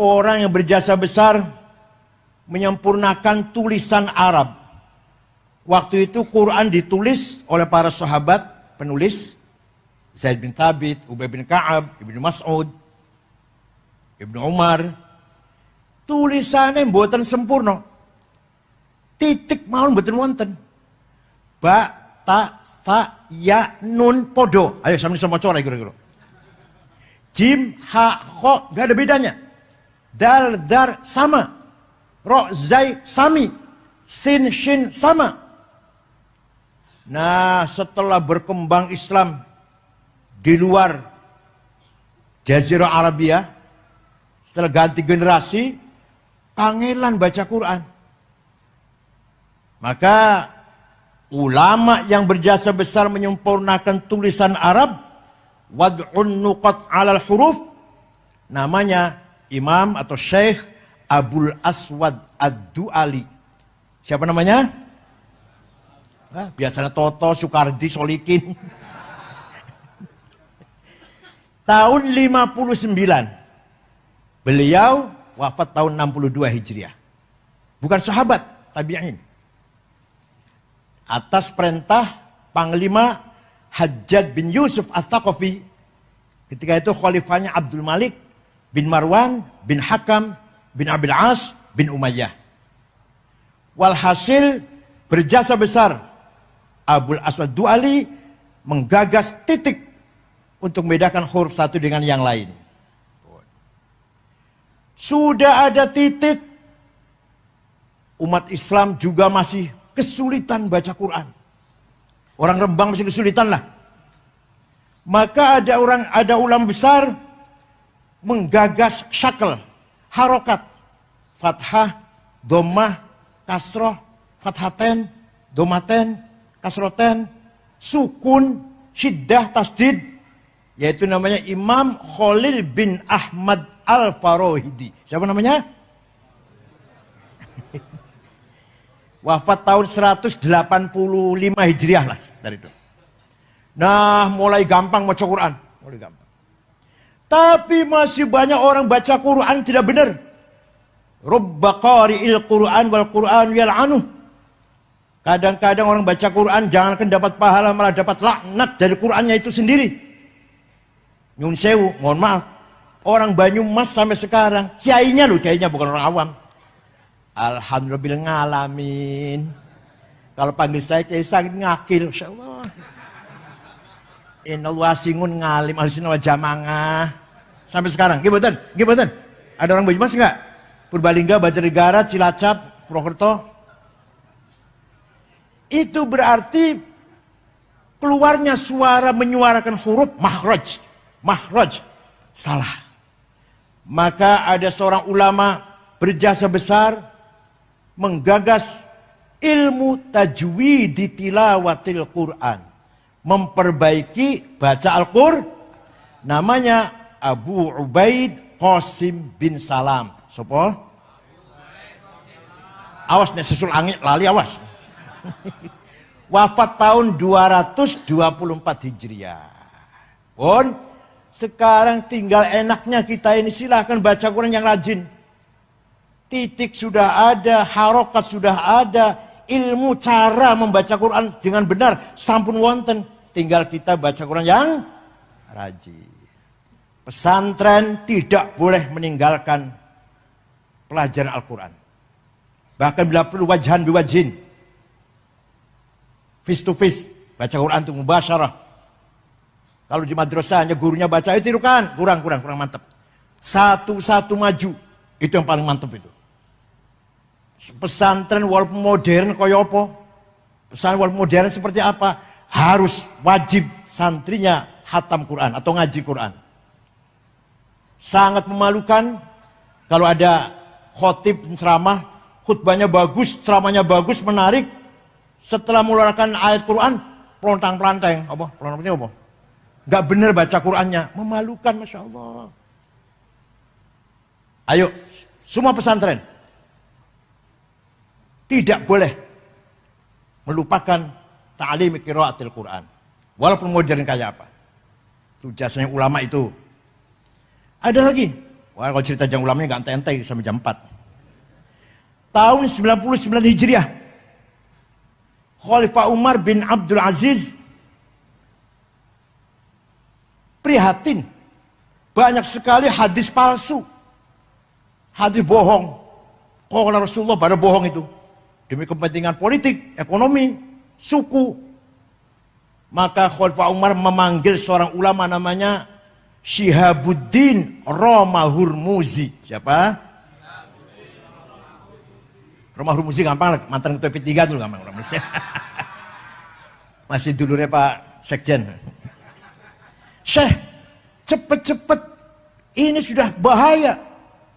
orang yang berjasa besar menyempurnakan tulisan Arab. Waktu itu Quran ditulis oleh para sahabat penulis, Zaid bin Thabit, Ubay bin Ka'ab, Ibnu Mas'ud, Ibnu Umar. Tulisannya mboten sempurna. Titik mawon mboten wonten. Ba, ta, ya, nun, podo. Ayo sampeyan iso maca ora kira-kira. Jim, ha, kho, gak ada bedanya. Dal, dar, sama. Ro, zai, sami. Sin, shin, sama. Nah, setelah berkembang Islam di luar Jazirah Arabia, setelah ganti generasi, kangelan baca Quran. Maka ulama yang berjasa besar menyempurnakan tulisan Arab, wad'un nuqat 'alal huruf, namanya Imam atau Syekh Abul Aswad Ad-Du'ali. Siapa namanya? Biasanya Toto, Soekardi, Solikin. Tahun 59. Beliau wafat tahun 62 Hijriah. Bukan sahabat, tabi'in. Atas perintah Panglima Hajjaj bin Yusuf As-Saqafi. Ketika itu khalifahnya Abdul Malik bin Marwan bin Hakam bin Abil As bin Umayyah. Walhasil berjasa besar Abul Aswad Du'ali menggagas titik untuk membedakan huruf satu dengan yang lain. Sudah ada titik, umat Islam juga masih kesulitan baca Quran. Orang Rembang masih kesulitan lah. Maka ada ulama besar menggagas syakl, harokat, fathah, dhammah, kasroh, fathaten, domaten, kasroten, sukun, syiddah, tasdid, yaitu namanya Imam Khalil bin Ahmad Al-Farohidi. Siapa namanya? Wafat tahun 185 Hijriah lah dari itu. Nah, mulai gampang baca Quran, mulai gampang. Tapi masih banyak orang baca Quran tidak benar. Rubba qari'il Quran wal Quran yal'anuh. Kadang-kadang orang baca Quran jangankan dapat pahala, malah dapat laknat dari Qurannya itu sendiri. Nyun sewu, mohon maaf. Orang Banyumas sampai sekarang, kiainya loh, kiainya bukan orang awam. Alhamdulillah ngalamin. Kalau panggil saya kiai sangat ngakil, insyaallah. Innallaha singun ngalim ahlussunnah wal jamaah. Sampai sekarang, gimana? Gimana? Ada orang Banyumas enggak? Purbalingga, Banjarnegara, Cilacap, Purwokerto. Itu berarti keluarnya suara menyuarakan huruf makhraj salah. Maka ada seorang ulama berjasa besar menggagas ilmu tajwid di tilawatil Quran, memperbaiki baca Al-Qur'an. Namanya Abu Ubaid Qasim bin Salam. Sopo? Awas nek sesul angin lali awas. Wafat tahun 224 Hijriah. Pun sekarang tinggal enaknya kita ini silahkan baca Quran yang rajin. Titik sudah ada, harokat sudah ada, ilmu cara membaca Quran dengan benar sampun wonten. Tinggal kita baca Quran yang rajin. Pesantren tidak boleh meninggalkan pelajaran Al-Quran. Bahkan bila perlu wajhan biwajhin, face to face, baca Quran itu mubasyarah. Kalau di madrasahnya gurunya baca itu kan kurang mantap. Satu-satu maju, itu yang paling mantap itu. Pesantren walaupun modern kaya apa? Pesantren walaupun modern seperti apa? Harus wajib santrinya khatam Quran atau ngaji Quran. Sangat memalukan kalau ada khotib ceramah, khutbahnya bagus, ceramahnya bagus, menarik. Setelah mengeluarkan ayat Quran, pelontang-pelanteng, apa? Gak benar baca Qurannya, memalukan, masya Allah. Ayo, semua pesantren tidak boleh melupakan ta'lim qiraatil Quran, walaupun modern kayak apa. Itu jasanya ulama itu. Ada lagi Wah, kalau cerita jam ulamnya nggak ente-ente sampai jam 4. Tahun 99 Hijriah, Khalifah Umar bin Abdul Aziz prihatin. Banyak sekali hadis palsu. Hadis bohong. Qala Rasulullah pada bohong itu. Demi kepentingan politik, ekonomi, suku. Maka Khalifah Umar memanggil seorang ulama namanya Syihabuddin Roma Hurmuzi. Siapa? Roma Hurmuzi gampang lah, mantan ketua P3 dulu gampang. Masih dulurnya Pak Sekjen. Syekh, cepet-cepet, ini sudah bahaya.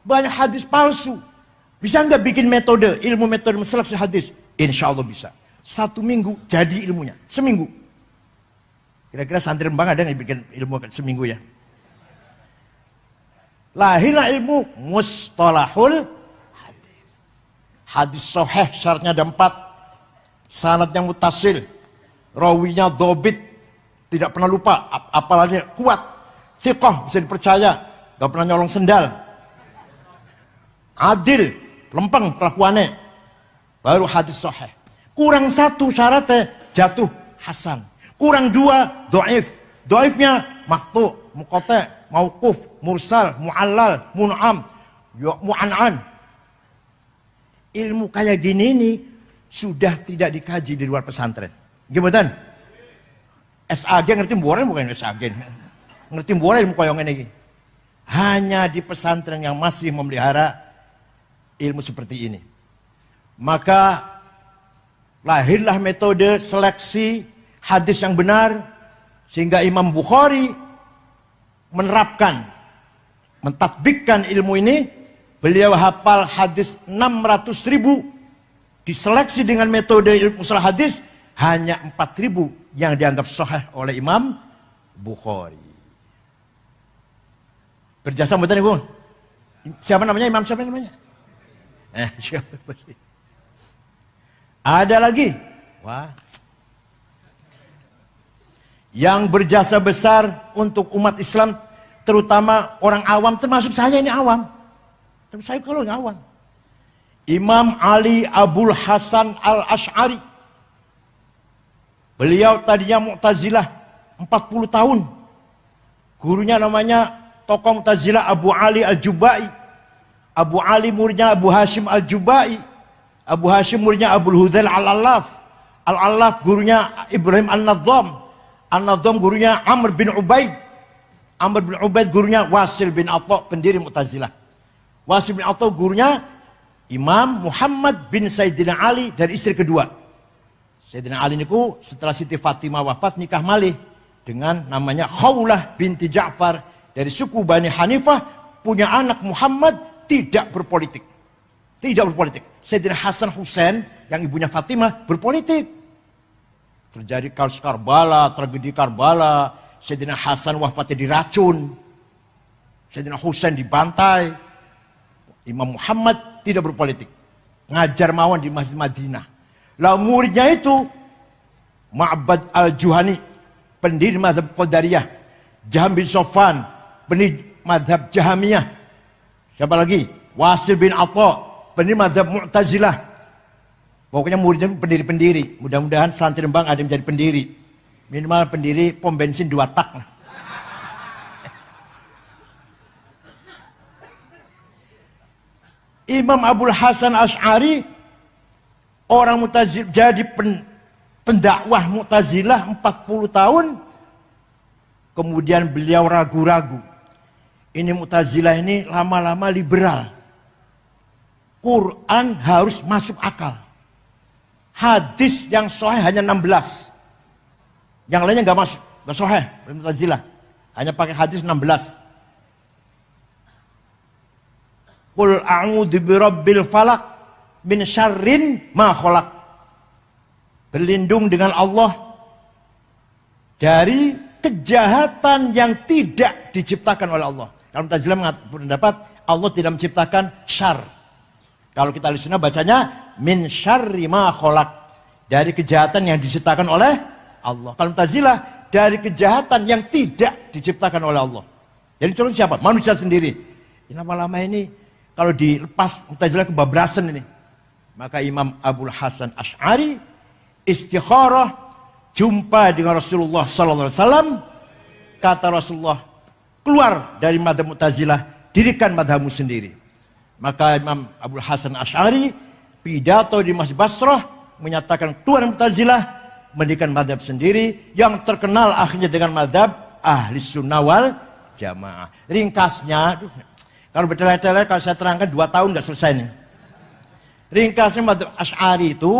Banyak hadis palsu. Bisa nggak bikin metode, ilmu metode seleksi hadis? Insya Allah bisa. 1 minggu jadi ilmunya, seminggu. Kira-kira santri Rembang ada yang bikin ilmu seminggu ya? Lahirlah ilmu mustalahul hadis. Hadis sahih syaratnya ada 4. Sanadnya mutasil, rawinya dobit, tidak pernah lupa, apalagi kuat, thiqah, bisa dipercaya, gak pernah nyolong sendal, adil, lempeng kelakuannya, baru hadis sahih. Kurang 1 syaratnya jatuh hasan, kurang 2 dhaif, dhaifnya maqtu, muqata, mauquf, mursal, mu'allal, mun'am, mu'an'an. Ilmu kayak gini ini sudah tidak dikaji di luar pesantren. Gimana? SAG ngerti mbuare bukan SAG. Ngerti mbuare ilmu koyong ini. Hanya di pesantren yang masih memelihara ilmu seperti ini. Maka lahirlah metode seleksi hadis yang benar sehingga Imam Bukhari menerapkan, mentatbikkan ilmu ini. Beliau hafal hadis 600.000, diseleksi dengan metode ilmu mustalah hadis hanya 4.000 yang dianggap sahih oleh Imam Bukhari. Berjasa betul Ibu. Siapa namanya? Imam siapa namanya? Siapa sih? Ada lagi. Wah. Yang berjasa besar untuk umat Islam, terutama orang awam, termasuk saya ini awam. Tapi saya kalau ini awam. Imam Ali Abul Hasan Al-Ash'ari. Beliau tadinya Mu'tazilah 40 tahun. Gurunya namanya tokoh Mu'tazilah Abu Ali Al-Jubai. Abu Ali muridnya Abu Hashim Al-Jubai. Abu Hashim muridnya Abu Hudzail Al-Allaf. Al-Allaf gurunya Ibrahim An-Nadham. An-Nadham gurunya Amr bin Ubaid. Amr bin Ubaid gurunya Wasil bin Atha, pendiri Mu'tazilah. Wasil bin Atha gurunya Imam Muhammad bin Sayyidina Ali dari istri kedua. Sayyidina Ali niku setelah Siti Fatimah wafat nikah malih dengan namanya Khawlah binti Ja'far dari suku Bani Hanifah, punya anak Muhammad, tidak berpolitik. Tidak berpolitik. Sayyidina Hasan Husain yang ibunya Fatimah berpolitik. Terjadi kasus Karbala, tragedi Karbala, Sayyidina Hasan wafatnya diracun. Sayyidina Husain dibantai. Imam Muhammad tidak berpolitik. Ngajar mawon di Masjid Madinah. Lalu muridnya itu Ma'bad Al-Juhani, pendiri mazhab Qadariyah. Jaham bin Sofan, pendiri mazhab Jahamiyah. Siapa lagi? Wasil bin Atha, pendiri mazhab Mu'tazilah. Pokoknya muridnya pendiri-pendiri. Mudah-mudahan santri Rembang ada yang menjadi pendiri. Minimal pendiri pom bensin 2 tak lah. Imam Abul Hasan Ash'ari, orang Mu'tazilah, jadi pendakwah Mu'tazilah 40 tahun. Kemudian beliau ragu-ragu. Ini Mu'tazilah ini lama-lama liberal. Quran harus masuk akal. Hadis yang sahih hanya 16. Yang lainnya nggak masuk, nggak sahih. Mu'tazilah hanya pakai hadis 16. Qul a'udzu birabbil falaq min syarrin ma khalaq. Berlindung dengan Allah dari kejahatan yang tidak diciptakan oleh Allah. Kalau Mu'tazilah berpendapat Allah tidak menciptakan syar. Kalau kita Ahlussunnah bacanya min syarri ma khalaq, dari kejahatan yang diciptakan oleh Allah. Kalau Mu'tazilah dari kejahatan yang tidak diciptakan oleh Allah. Jadi contoh siapa? Manusia sendiri. lama-lama ini kalau dilepas Mu'tazilah kebablasan ini. Maka Imam Abul Hasan Asy'ari istikharah, jumpa dengan Rasulullah sallallahu alaihi wasallam. Kata Rasulullah, keluar dari madzhab Mu'tazilah, dirikan madzhabmu sendiri. Maka Imam Abul Hasan Asy'ari pidato di Masjid Basrah menyatakan keluar Mu'tazilah, mendirikan madzhab sendiri yang terkenal akhirnya dengan madzhab Ahli Sunnah wal Jamaah. Ringkasnya, kalau bertele-tele kalau saya terangkan 2 tahun nggak selesai nih. Ringkasnya madzhab Asy'ari itu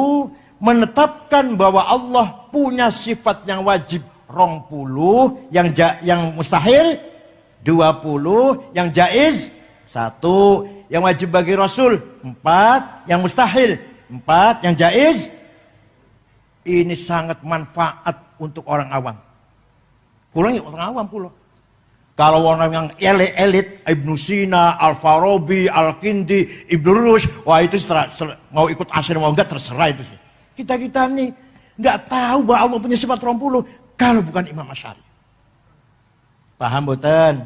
menetapkan bahwa Allah punya sifat yang wajib 20, yang mustahil 20, yang jaiz 1, yang wajib bagi Rasul 4, yang mustahil 4, yang jaiz. Ini sangat manfaat untuk orang awam. Kulangi orang awam pula. Kalau orang yang elit, Ibnu Sina, Al-Farabi, Al-Kindi, Ibnu Rushd, wah itu mau ikut asyir mau enggak terserah itu sih. Kita nih nggak tahu bahwa Allah punya sifat 20 kalau bukan Imam Asy'ari. Paham boten?